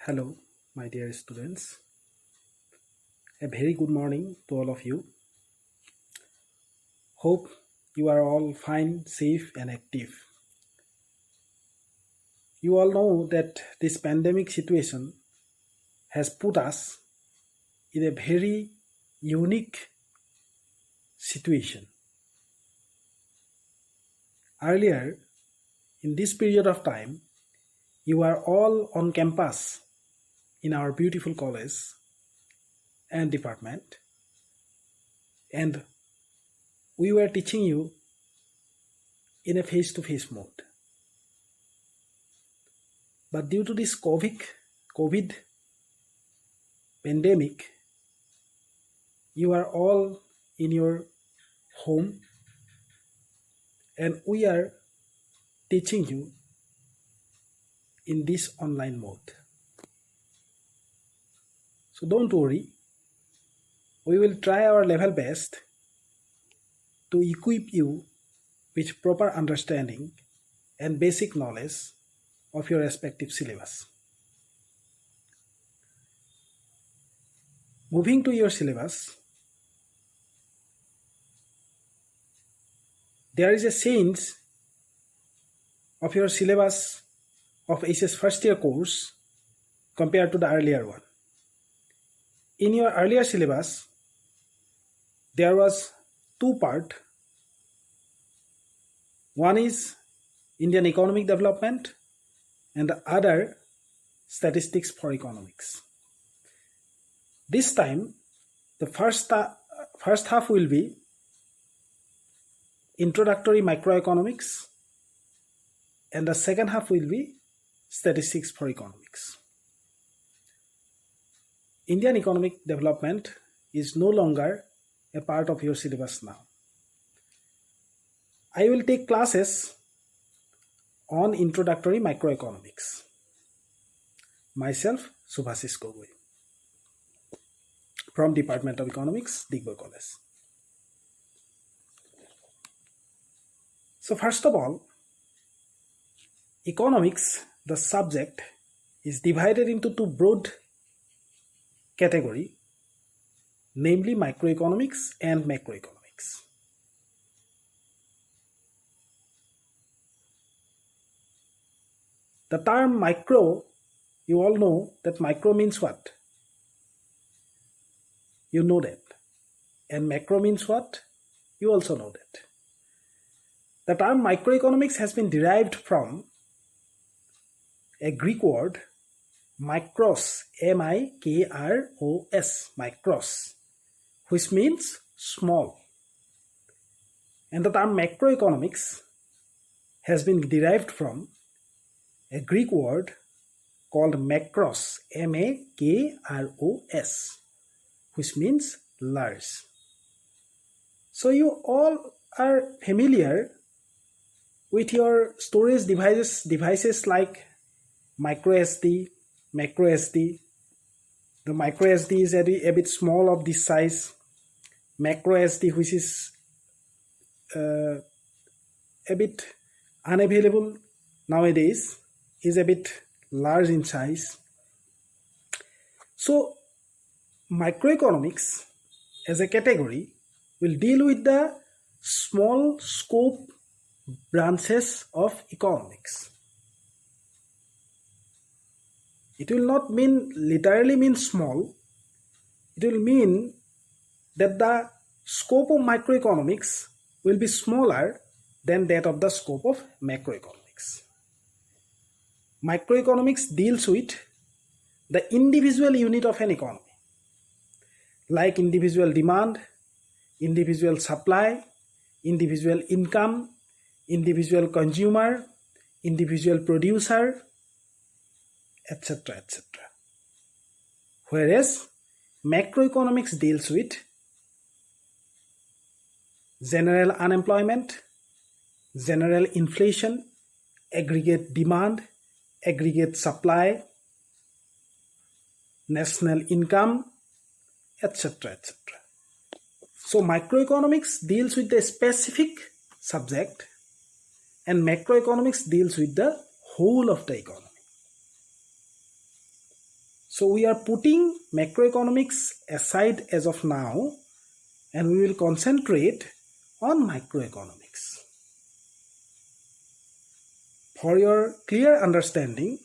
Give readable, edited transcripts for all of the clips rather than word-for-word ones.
Hello, my dear students. A very good morning to all of you. Hope you are all fine, safe, and active. You all know that this pandemic situation has put us in a very unique situation. Earlier, in this period of time, you are all on campus in our beautiful college and department, and we were teaching you in a face-to-face mode. But due to this COVID pandemic, you are all in your home and we are teaching you in this online mode. So don't worry, we will try our level best to equip you with proper understanding and basic knowledge of your respective syllabus. Moving to your syllabus, there is a change of your syllabus of HS first year course compared to the earlier one. In your earlier syllabus, there was two parts. One is Indian economic development and the other statistics for economics. This time, the first half will be introductory microeconomics and the second half will be statistics for economics. Indian economic development is no longer a part of your syllabus now. I will take classes on introductory microeconomics. Myself, Subhasis Gogoi, from Department of Economics, Digboi College. So first of all, economics, the subject, is divided into two broad categories, namely microeconomics and macroeconomics. The term micro, you all know that micro means what? You know that. And macro means what? You also know that. The term microeconomics has been derived from a Greek word, micros, M-I-K-R-O-S, micros, which means small. And the term macroeconomics has been derived from a Greek word called macros, M-A-K-R-O-S, which means large. So you all are familiar with your storage devices like micro SD, macro SD. The micro SD is a bit small of this size. Macro SD, which is a bit unavailable nowadays, is a bit large in size. So microeconomics as a category will deal with the small scope branches of economics. It will not literally mean small. It will mean that the scope of microeconomics will be smaller than that of the scope of macroeconomics. Microeconomics deals with the individual unit of an economy, like individual demand, individual supply, individual income, individual consumer, individual producer, etc., etc. Whereas macroeconomics deals with general unemployment, general inflation, aggregate demand, aggregate supply, national income, etc., etc. So microeconomics deals with the specific subject and macroeconomics deals with the whole of the economy. So we are putting macroeconomics aside as of now, and we will concentrate on microeconomics. For your clear understanding,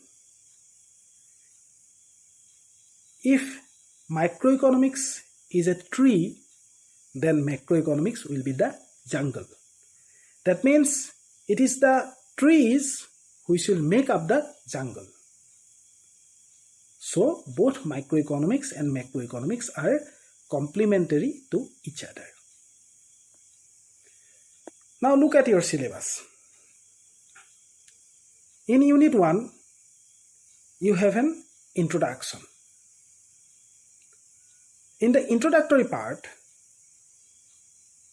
if microeconomics is a tree, then macroeconomics will be the jungle. That means it is the trees which will make up the jungle. So both microeconomics and macroeconomics are complementary to each other. Now look at your syllabus. In Unit 1, you have an introduction. In the introductory part,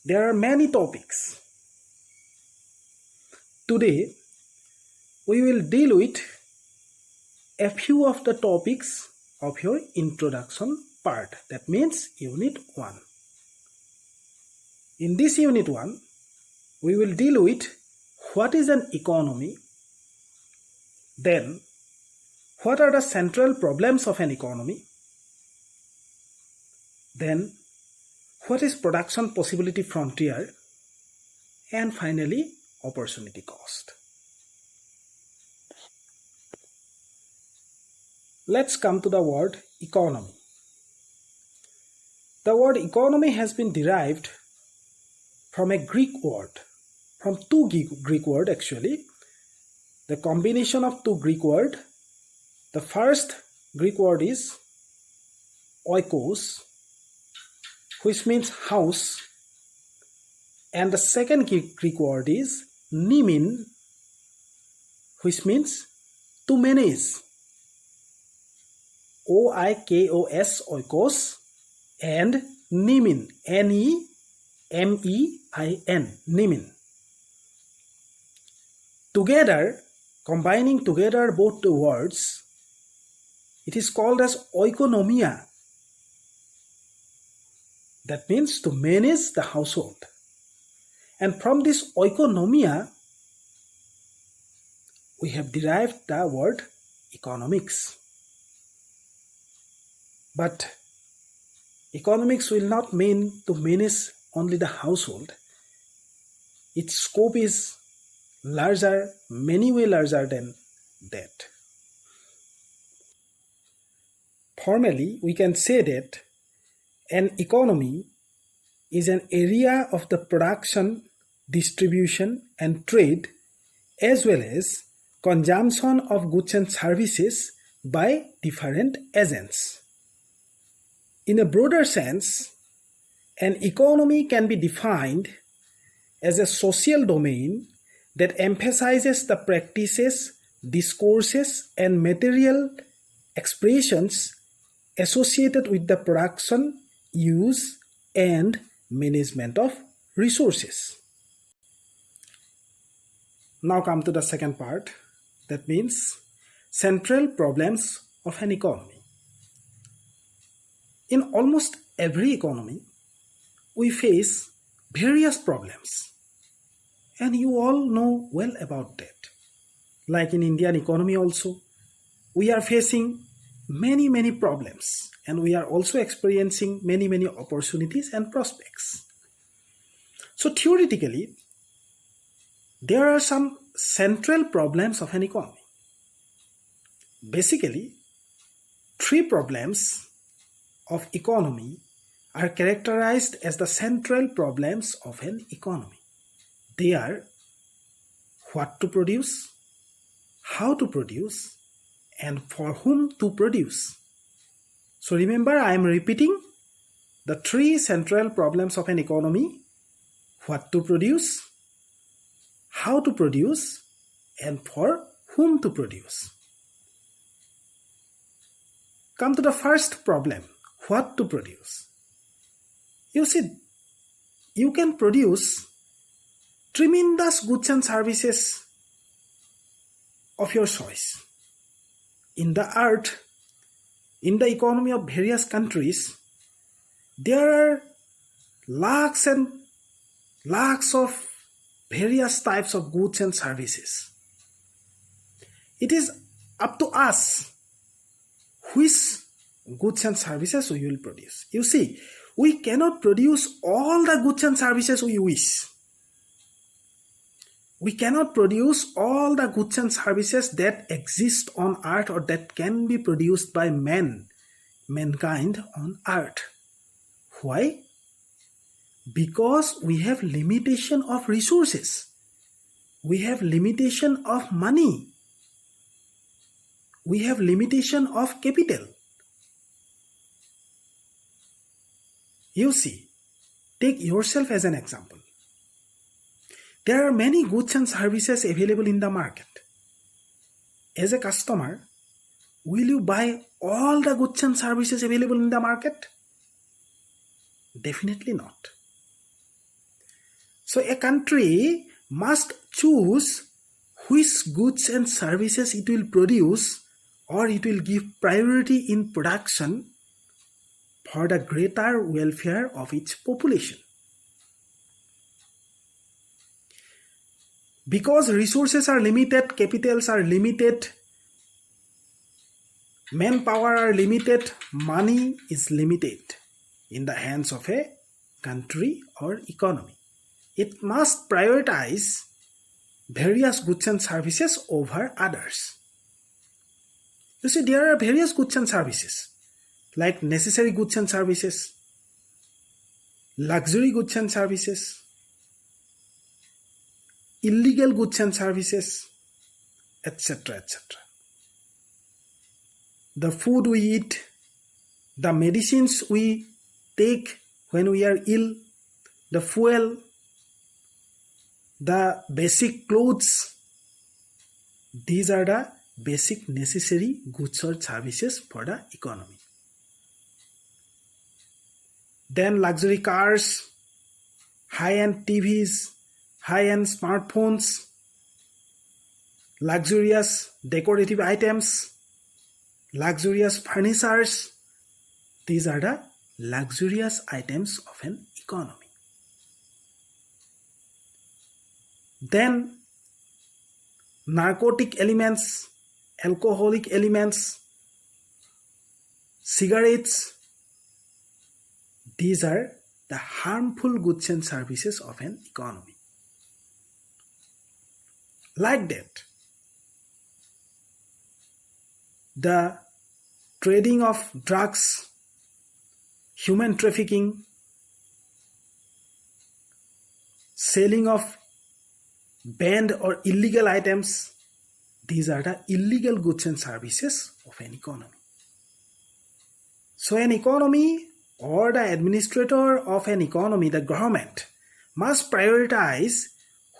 there are many topics. Today, we will deal with a few of the topics of your introduction part. That means Unit 1. In this Unit 1, we will deal with what is an economy, then what are the central problems of an economy, then what is production possibility frontier, and finally opportunity cost. Let's come to the word economy. The word economy has been derived from a Greek word, from two Greek words actually. The combination of two Greek words. The first Greek word is oikos, which means house, and the second Greek word is nemin, which means to manage. O-I-K-O-S, oikos, and nemin, N-E-M-E-I-N, nemin. Together, combining together both the words, it is called as oikonomia. That means to manage the household. And from this oikonomia, we have derived the word economics. But economics will not mean to manage only the household. Its scope is larger, many way larger than that. Formally, we can say that an economy is an area of the production, distribution, and trade, as well as consumption of goods and services by different agents. In a broader sense, an economy can be defined as a social domain that emphasizes the practices, discourses, and material expressions associated with the production, use, and management of resources. Now come to the second part, that means central problems of an economy. In almost every economy, we face various problems, and you all know well about that. Like in Indian economy also, we are facing many problems, and we are also experiencing many opportunities and prospects. So theoretically, there are some central problems of an economy. Basically, three problems of economy are characterized as the central problems of an economy. They are what to produce, how to produce, and for whom to produce. So remember, I am repeating the three central problems of an economy: what to produce, how to produce, and for whom to produce. Come to the first problem, what to produce. You see, you can produce tremendous goods and services of your choice. In the earth, in the economy of various countries, there are lakhs and lakhs of various types of goods and services. It is up to us which goods and services we will produce. You see, we cannot produce all the goods and services we wish. We cannot produce all the goods and services that exist on earth or that can be produced by mankind on earth. Why? Because we have limitation of resources. We have limitation of money. We have limitation of capital. You see, take yourself as an example. There are many goods and services available in the market. As a customer, will you buy all the goods and services available in the market? Definitely not. So a country must choose which goods and services it will produce, or it will give priority in production for the greater welfare of its population. Because resources are limited, capitals are limited, manpower are limited, money is limited in the hands of a country or economy. It must prioritize various goods and services over others. You see, there are various goods and services, like necessary goods and services, luxury goods and services, illegal goods and services, etc., etc. The food we eat, the medicines we take when we are ill, the fuel, the basic clothes, these are the basic necessary goods or services for the economy. Then luxury cars, high-end TVs, high-end smartphones, luxurious decorative items, luxurious furnitures. These are the luxurious items of an economy. Then narcotic elements, alcoholic elements, cigarettes. These are the harmful goods and services of an economy. Like that, the trading of drugs, human trafficking, selling of banned or illegal items, these are the illegal goods and services of an economy. So an economy or the administrator of an economy, the government, must prioritize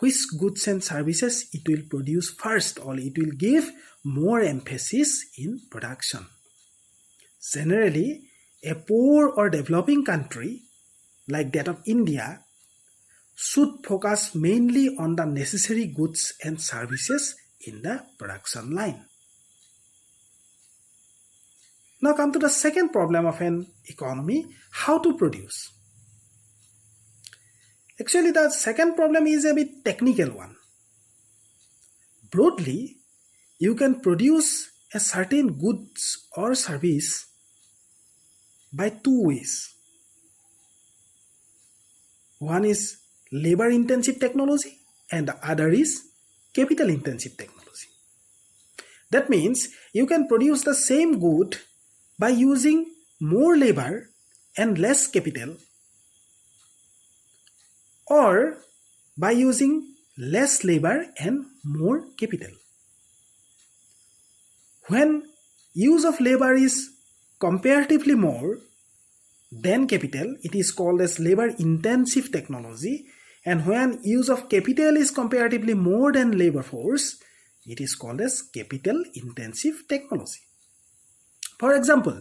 which goods and services it will produce first, or it will give more emphasis in production. Generally, a poor or developing country like that of India should focus mainly on the necessary goods and services in the production line. Now come to the second problem of an economy, how to produce. Actually, the second problem is a bit technical one. Broadly, you can produce a certain goods or service by two ways. One is labor-intensive technology and the other is capital-intensive technology. That means you can produce the same good by using more labor and less capital, or by using less labor and more capital. When use of labor is comparatively more than capital, it is called as labor-intensive technology, and when use of capital is comparatively more than labor force, it is called as capital-intensive technology. For example,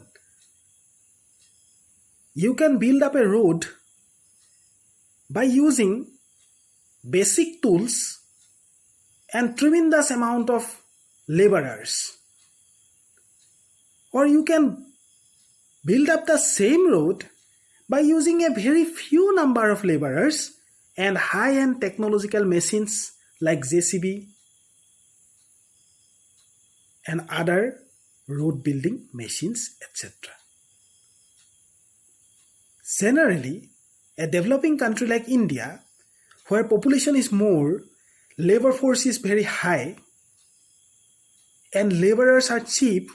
you can build up a road by using basic tools and tremendous amount of laborers. Or you can build up the same road by using a very few number of laborers and high-end technological machines like JCB and other road building machines, etc. Generally, a developing country like India, where population is more, labor force is very high, and laborers are cheap,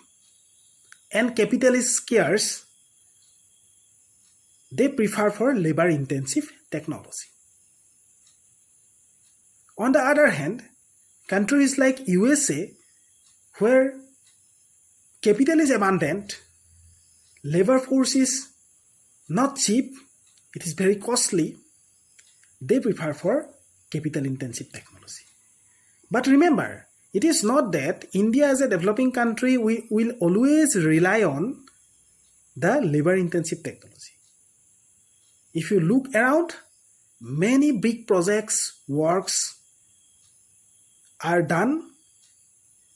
and capital is scarce, they prefer for labor-intensive technology. On the other hand, countries like USA, where capital is abundant, labor force is not cheap, it is very costly, they prefer for capital-intensive technology. But remember, it is not that India as a developing country will always rely on the labor-intensive technology. If you look around, many big projects, works are done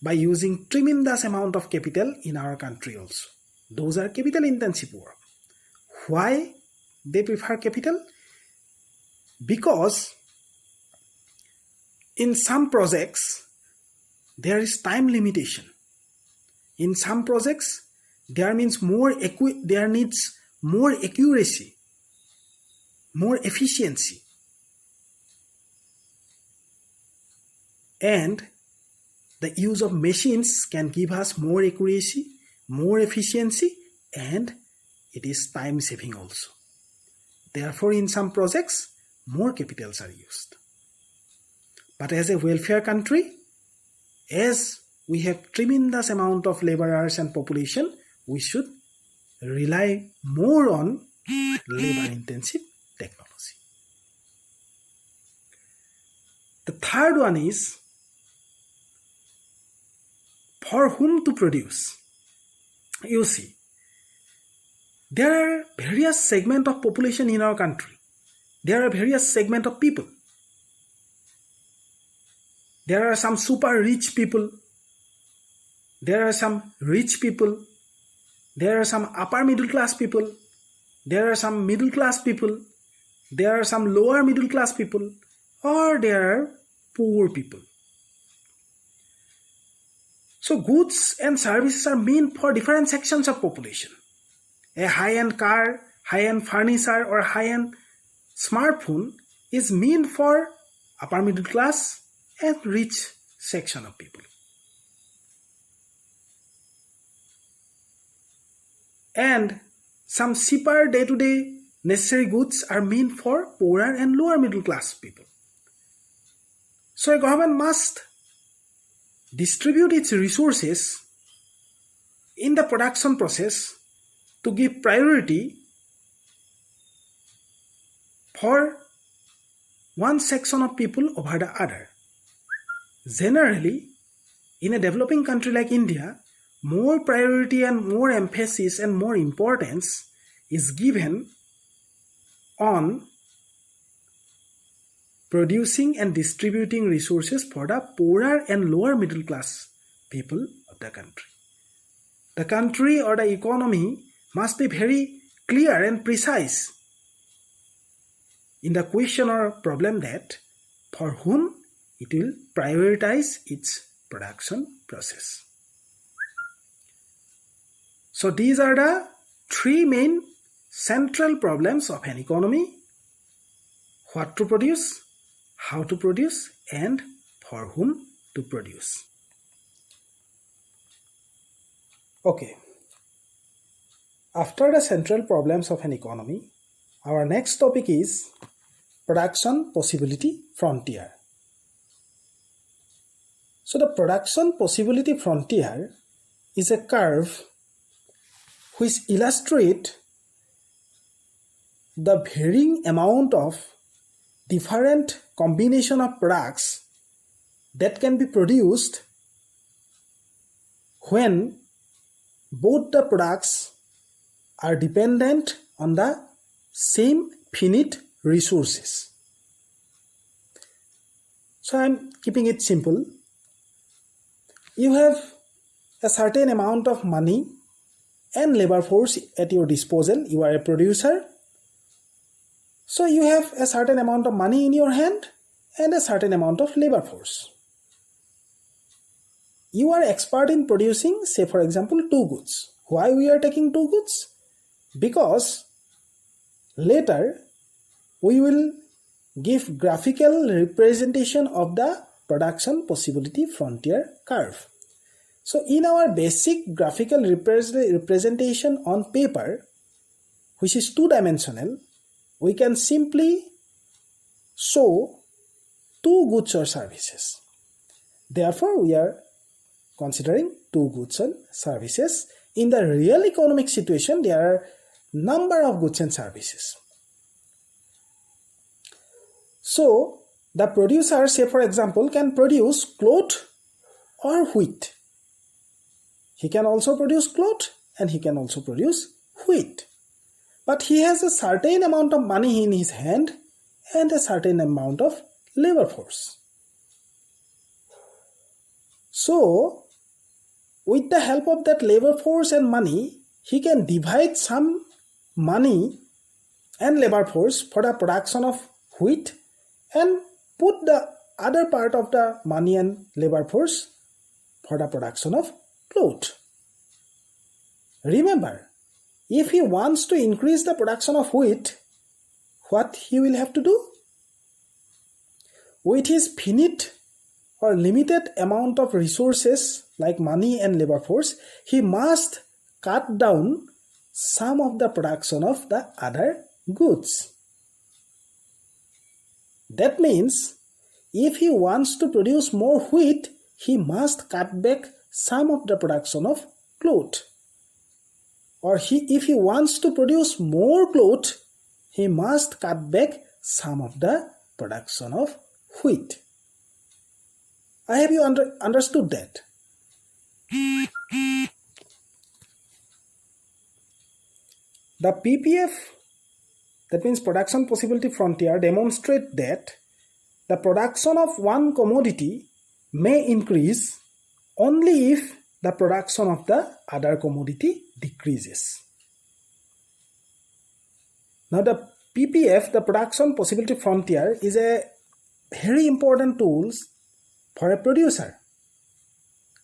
by using tremendous amount of capital in our country also. Those are capital-intensive work. Why they prefer capital? Because in some projects, there is time limitation. In some projects, there needs more accuracy, more efficiency. And the use of machines can give us more accuracy, more efficiency, and it is time saving also. Therefore, in some projects, more capitals are used. But as a welfare country, as we have tremendous amount of laborers and population, we should rely more on labor-intensive technology. The third one is for whom to produce. You see, there are various segments of population in our country. There are various segments of people. There are some super rich people. There are some rich people. There are some upper middle class people. There are some middle class people. There are some lower middle class people. Or there are poor people. So goods and services are meant for different sections of population. A high-end car, high-end furniture, or high-end smartphone is meant for upper middle class and rich section of people. And some cheaper day-to-day necessary goods are meant for poorer and lower middle class people. So a government must distribute its resources in the production process to give priority for one section of people over the other. Generally, in a developing country like India, more priority and more emphasis and more importance is given on producing and distributing resources for the poorer and lower middle class people of the country. The country or the economy must be very clear and precise in the question or problem that for whom it will prioritize its production process. So these are the three main central problems of an economy: what to produce, how to produce, and for whom to produce. Okay. After the central problems of an economy, our next topic is production possibility frontier. So the production possibility frontier is a curve which illustrates the varying amount of different combination of products that can be produced when both the products are dependent on the same finite resources. So I am keeping it simple. You have a certain amount of money and labor force at your disposal. You are a producer. So you have a certain amount of money in your hand and a certain amount of labor force. You are expert in producing, say for example, two goods. Why we are taking two goods? Because Later, we will give graphical representation of the production possibility frontier curve. So in our basic graphical representation on paper, which is two-dimensional, we can simply show two goods or services. Therefore, we are considering two goods and services. In the real economic situation, there are number of goods and services. So, the producer, say for example, can produce cloth or wheat. He can also produce cloth and he can also produce wheat. But he has a certain amount of money in his hand and a certain amount of labor force. So, with the help of that labor force and money, he can divide some money and labor force for the production of wheat and put the other part of the money and labor force for the production of cloth. Remember, if he wants to increase the production of wheat, what he will have to do? With his finite or limited amount of resources like money and labor force, he must cut down some of the production of the other goods. That means, if he wants to produce more wheat, he must cut back some of the production of cloth. Or if he wants to produce more cloth, he must cut back some of the production of wheat. I have you understood that? The PPF, that means production possibility frontier, demonstrate that the production of one commodity may increase only if the production of the other commodity decreases. Now the PPF, the production possibility frontier, is a very important tool for a producer.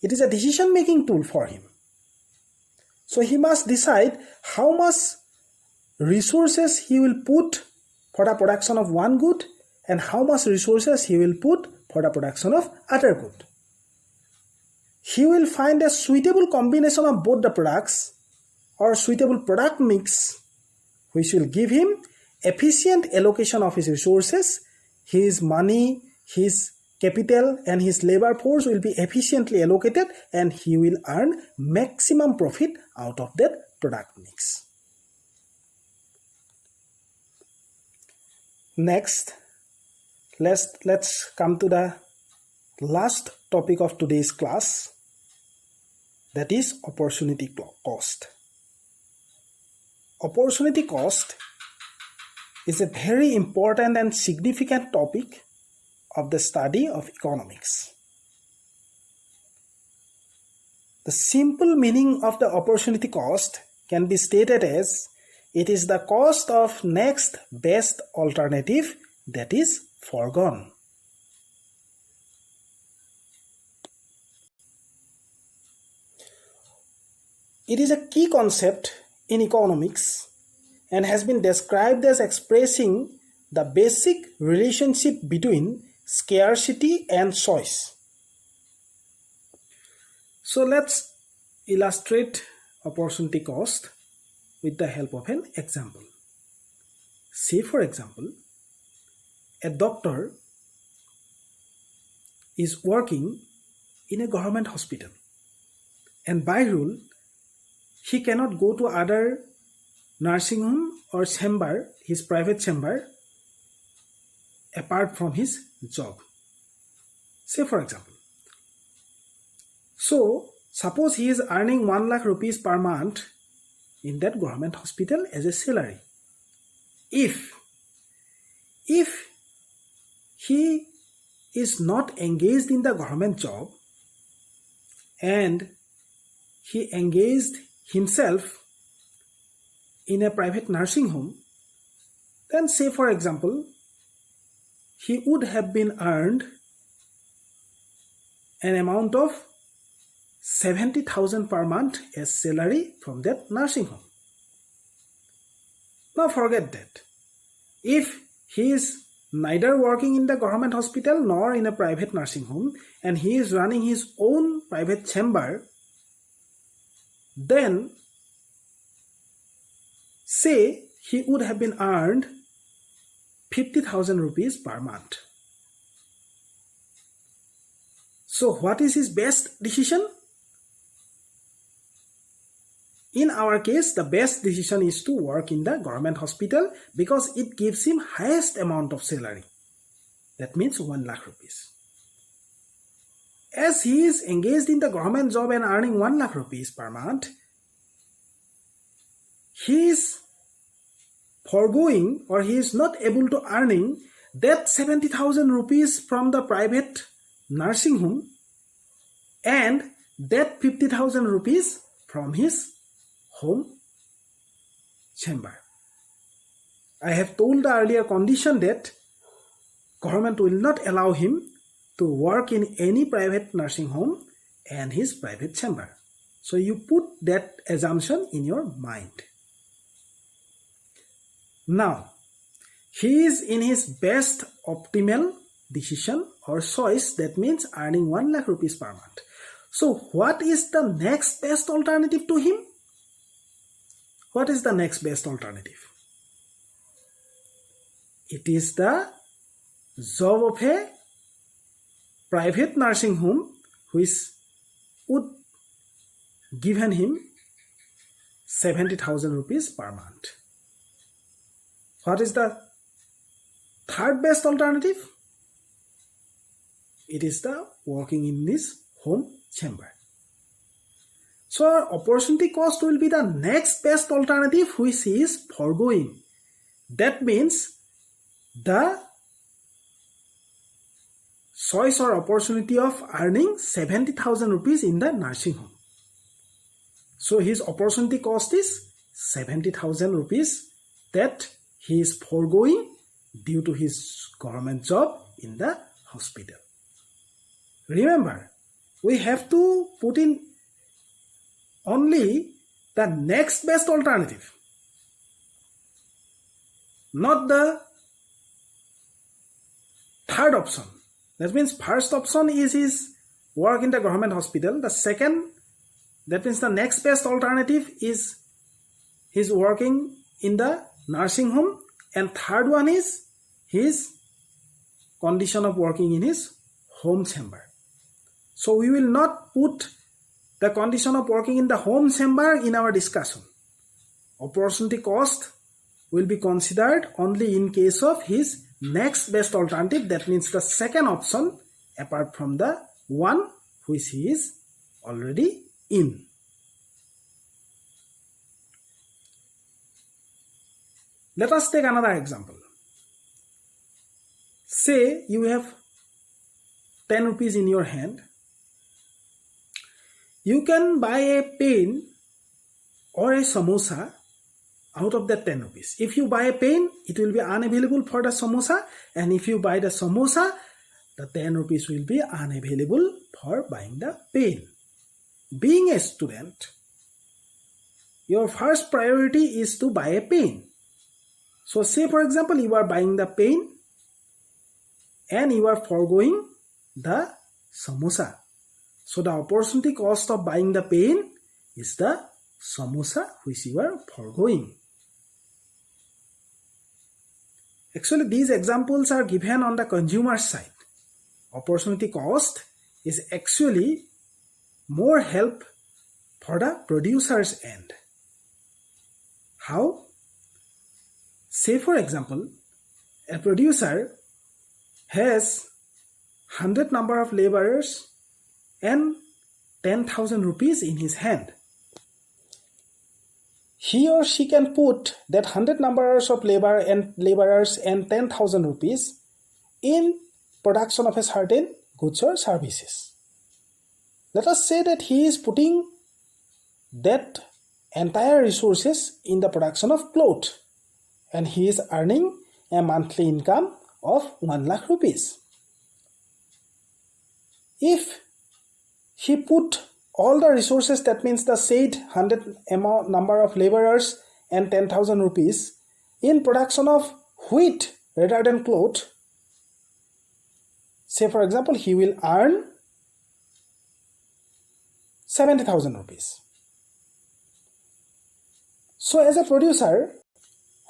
It is a decision-making tool for him. So he must decide how much resources he will put for the production of one good and how much resources he will put for the production of other good. He will find a suitable combination of both the products or suitable product mix which will give him efficient allocation of his resources. His money, his capital and his labor force will be efficiently allocated and he will earn maximum profit out of that product mix. Next, let's come to the last topic of today's class, that is opportunity cost. Opportunity cost is a very important and significant topic of the study of economics. The simple meaning of the opportunity cost can be stated as it is the cost of next best alternative that is foregone. It is a key concept in economics and has been described as expressing the basic relationship between scarcity and choice. So let's illustrate opportunity cost with the help of an example. Say for example, a doctor is working in a government hospital and by rule he cannot go to other nursing home or chamber, his private chamber, apart from his job. Say for example, so suppose he is earning 1 lakh rupees per month in that government hospital as a salary. If he is not engaged in the government job and he engaged himself in a private nursing home, then say for example, he would have been earned an amount of 70,000 per month as salary from that nursing home. Now forget that. If he is neither working in the government hospital nor in a private nursing home, and he is running his own private chamber, then say he would have been earned 50,000 rupees per month. So what is his best decision? In our case, the best decision is to work in the government hospital because it gives him highest amount of salary. That means 1 lakh rupees. As he is engaged in the government job and earning 1 lakh rupees per month, he is foregoing, or he is not able to earning that 70,000 rupees from the private nursing home and that 50,000 rupees from his home chamber. I have told the earlier condition that government will not allow him to work in any private nursing home and his private chamber. So you put that assumption in your mind. Now, he is in his best optimal decision or choice, that means earning 1 lakh rupees per month. So what is the next best alternative to him? What is the next best alternative? It is the job of a private nursing home which would given him 70,000 rupees per month. What is the third best alternative? It is the working in his home chamber. So our opportunity cost will be the next best alternative which he is foregoing. That means the choice or opportunity of earning 70,000 rupees in the nursing home. So his opportunity cost is 70,000 rupees that he is foregoing due to his government job in the hospital. Remember, we have to put in only the next best alternative, not the third option. That means first option is his work in the government hospital. The second, that means the next best alternative is his working in the nursing home, and third one is his condition of working in his home chamber. So we will not put the condition of working in the home chamber in our discussion. Opportunity cost will be considered only in case of his next best alternative, that means the second option apart from the one which he is already in. Let us take another example. Say you have 10 rupees in your hand. You can buy a pen or a samosa out of that 10 rupees. If you buy a pen, it will be unavailable for the samosa, and if you buy the samosa, the 10 rupees will be unavailable for buying the pen. Being a student, your first priority is to buy a pen. So say for example, you are buying the pen and you are foregoing the samosa. So the opportunity cost of buying the pen is the samosa which you are foregoing. Actually, these examples are given on the consumer side. Opportunity cost is actually more help for the producer's end. How? Say for example, a producer has 100 number of laborers and 10,000 rupees in his hand. He or she can put that 100 numbers of laborers and 10,000 rupees in production of a certain goods or services. Let us say that he is putting that entire resources in the production of clothes, and he is earning a monthly income of 1 lakh rupees. If he put all the resources, that means the said 100 number of laborers and 10,000 rupees in production of wheat rather than cloth, say for example, he will earn 70,000 rupees. So as a producer,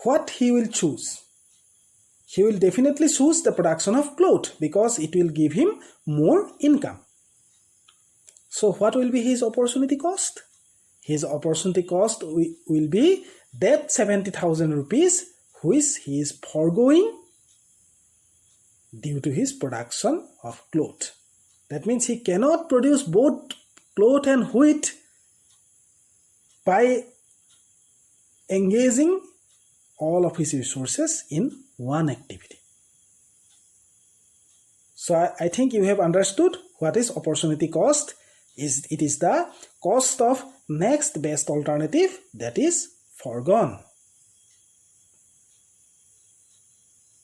what he will choose? He will definitely choose the production of cloth because it will give him more income. So what will be his opportunity cost? His opportunity cost will be that 70,000 rupees which he is foregoing due to his production of cloth. That means he cannot produce both cloth and wheat by engaging all of his resources in one activity. So I think you have understood what is opportunity cost. It is the cost of next best alternative that is foregone.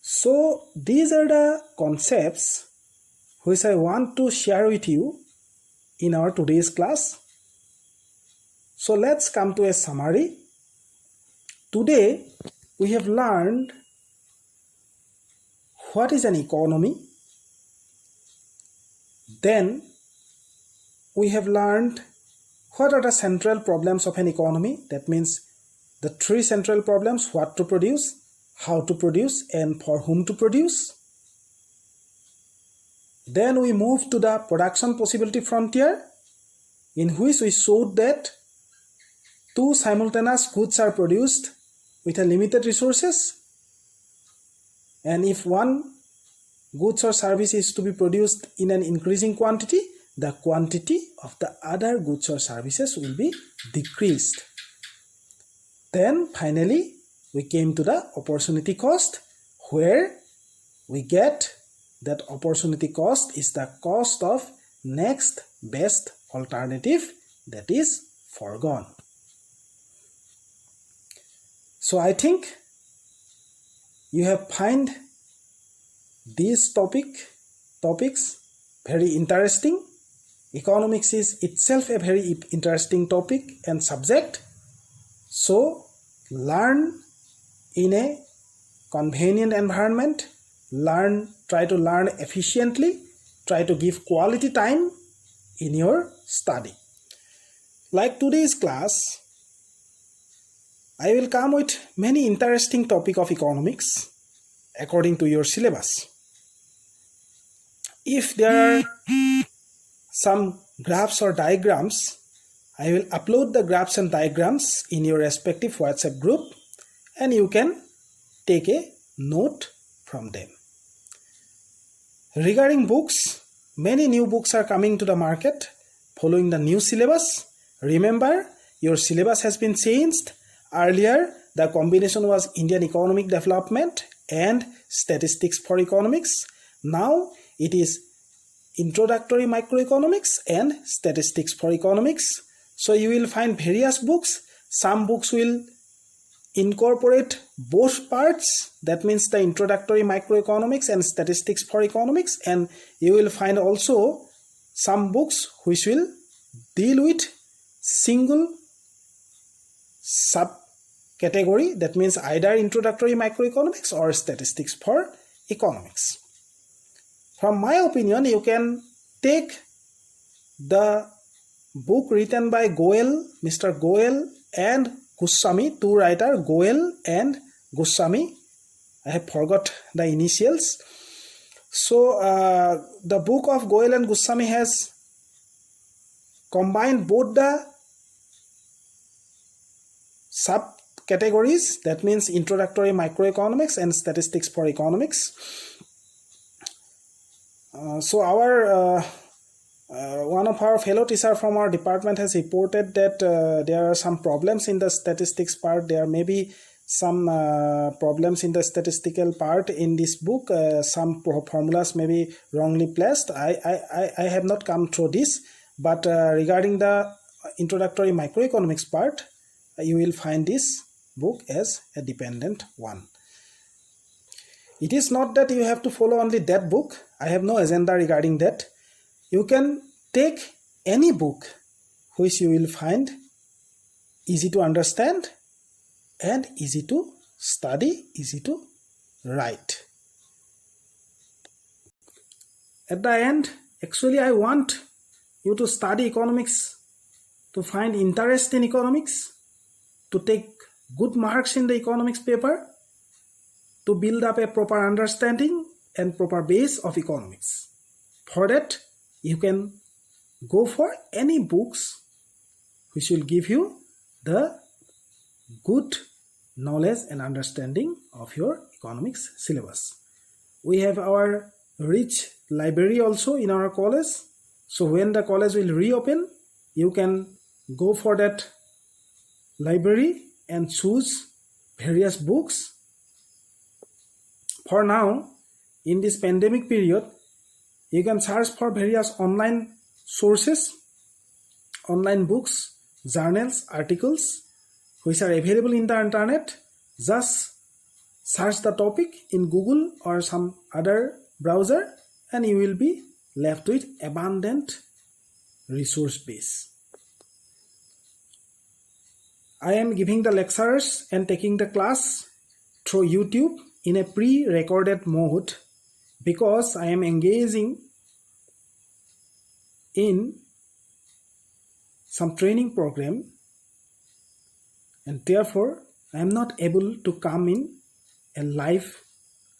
So these are the concepts which I want to share with you in our today's class. So let's come to a summary. Today we have learned what is an economy. Then we have learned what are the central problems of an economy. That means the three central problems: what to produce, how to produce, and for whom to produce. Then we move to the production possibility frontier, in which we showed that two simultaneous goods are produced with a limited resources, and if one goods or service is to be produced in an increasing quantity, the quantity of the other goods or services will be decreased. Then finally we came to the opportunity cost, where we get that opportunity cost is the cost of next best alternative that is foregone. So I think you have find these topics very interesting. Economics is itself a very interesting topic and subject. So learn in a convenient environment, try to learn efficiently, try to give quality time in your study. Like today's class, I will come with many interesting topic of economics according to your syllabus. If there are some graphs or diagrams, I will upload the graphs and diagrams in your respective WhatsApp group, and you can take a note from them. Regarding books, many new books are coming to the market following the new syllabus. Remember, your syllabus has been changed. Earlier, the combination was Indian economic development and statistics for economics. Now it is introductory microeconomics and statistics for economics. So you will find various books. Some books will incorporate both parts, that means the introductory microeconomics and statistics for economics, and you will find also some books which will deal with single subcategory, that means either introductory microeconomics or statistics for economics. From my opinion, you can take the book written by Mr. Goel and Goswami, two writers, Goel and Goswami. I have forgot the initials. So the book of Goel and Goswami has combined both the subcategories, that means introductory microeconomics and statistics for economics. So our one of our fellow teacher from our department has reported that there are some problems in the statistics part. There may be some problems in the statistical part in this book. Some formulas may be wrongly placed. I have not come through this, but regarding the introductory microeconomics part, you will find this book as a dependent one. It is not that you have to follow only that book. I have no agenda regarding that. You can take any book which you will find easy to understand and easy to study, easy to write. At the end, actually I want you to study economics, to find interest in economics, to take good marks in the economics paper, to build up a proper understanding and proper base of economics. For that, you can go for any books which will give you the good knowledge and understanding of your economics syllabus. We have our rich library also in our college. So when the college will reopen, you can go for that library and choose various books. For now, in this pandemic period, you can search for various online sources, online books, journals, articles, which are available in the internet. Just search the topic in Google or some other browser and you will be left with abundant resource base. I am giving the lectures and taking the class through YouTube in a pre-recorded mode because I am engaging in some training program and therefore I am not able to come in a live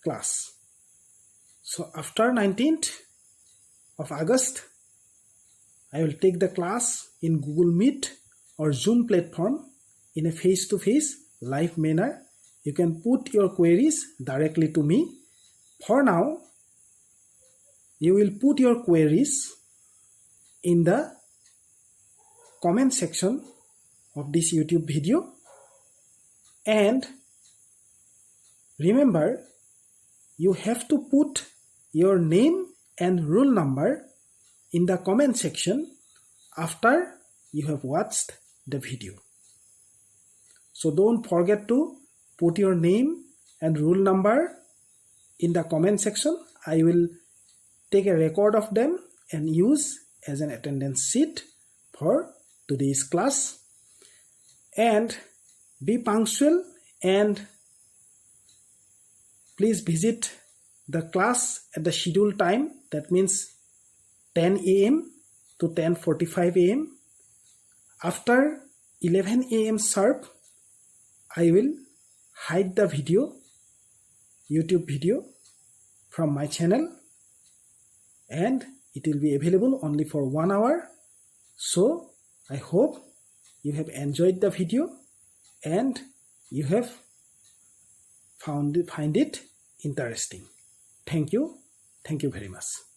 class. So after 19th of August, I will take the class in Google Meet or Zoom platform in a face-to-face live manner. You can put your queries directly to me. For now, you will put your queries in the comment section of this YouTube video. And remember, you have to put your name and roll number in the comment section after you have watched the video. So don't forget to put your name and roll number in the comment section. I will take a record of them and use as an attendance sheet for today's class. And be punctual and please visit the class at the scheduled time. That means 10 a.m. to 10:45 a.m. After 11 a.m. sharp, I will hide the video, YouTube video from my channel and it will be available only for 1 hour. So I hope you have enjoyed the video and you have find it interesting. Thank you very much.